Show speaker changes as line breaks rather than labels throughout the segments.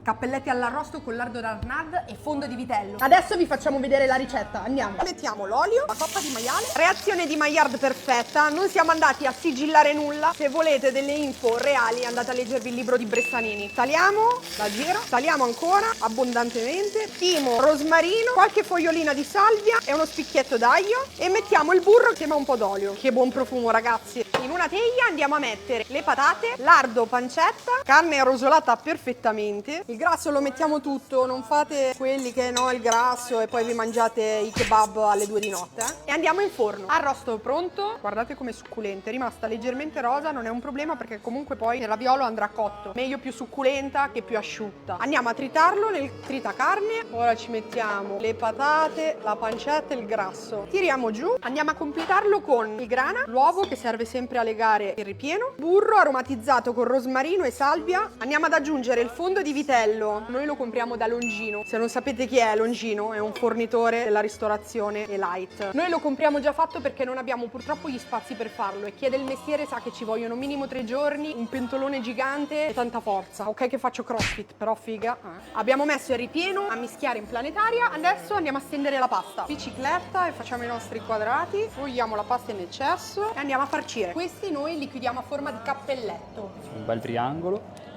Cappelletti all'arrosto con lardo d'Arnard e fondo di vitello. Adesso vi facciamo vedere la ricetta, andiamo. Mettiamo l'olio, la coppa di maiale. Reazione di Maillard perfetta, non siamo andati a sigillare nulla. Se volete delle info reali andate a leggervi il libro di Bressanini. Saliamo la giro, saliamo ancora abbondantemente. Timo, rosmarino, qualche fogliolina di salvia e uno spicchietto d'aglio e mettiamo il burro insieme a un po' d'olio. Che buon profumo, ragazzi. In una teglia andiamo a mettere le patate, lardo, pancetta, carne rosolata perfettamente. Il grasso lo mettiamo tutto, non fate quelli che no il grasso e poi vi mangiate i kebab alle 2 di notte. E andiamo in forno. Arrosto pronto, guardate com'è succulente, è rimasta leggermente rosa, non è un problema perché comunque poi il raviolo andrà cotto. Meglio più succulenta che più asciutta. Andiamo a tritarlo nel tritacarne, ora ci mettiamo le patate, la pancetta e il grasso. Tiriamo giù, andiamo a completarlo con il grana, l'uovo che serve sempre a legare il ripieno, burro aromatizzato con rosmarino e salvia. Andiamo ad aggiungere il fondo di vitello, noi lo compriamo da Longino. Se non sapete chi è Longino, è un fornitore della ristorazione e light. Noi lo compriamo già fatto perché non abbiamo purtroppo gli spazi per farlo e chi è del mestiere sa che ci vogliono minimo 3 giorni, un pentolone gigante e tanta forza. Ok che faccio crossfit, però figa. Abbiamo messo il ripieno a mischiare in planetaria, adesso andiamo a stendere la pasta. Bicicletta e facciamo i nostri quadrati, togliamo la pasta in eccesso e andiamo a farcire. Questi noi li chiudiamo a forma di cappelletto.
Un bel triangolo.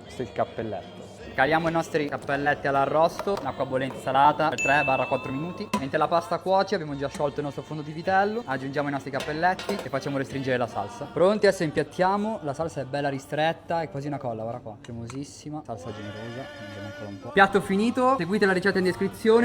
Questo è il cappelletto. Caliamo i nostri cappelletti all'arrosto in acqua bollente salata per 3-4 minuti. Mentre la pasta cuoce abbiamo già sciolto il nostro fondo di vitello. Aggiungiamo i nostri cappelletti e facciamo restringere la salsa. Pronti, adesso impiattiamo. La salsa è bella ristretta, è quasi una colla, guarda qua. Cremosissima, salsa generosa. Mangiamo ancora un po'. Piatto finito, seguite la ricetta in descrizione.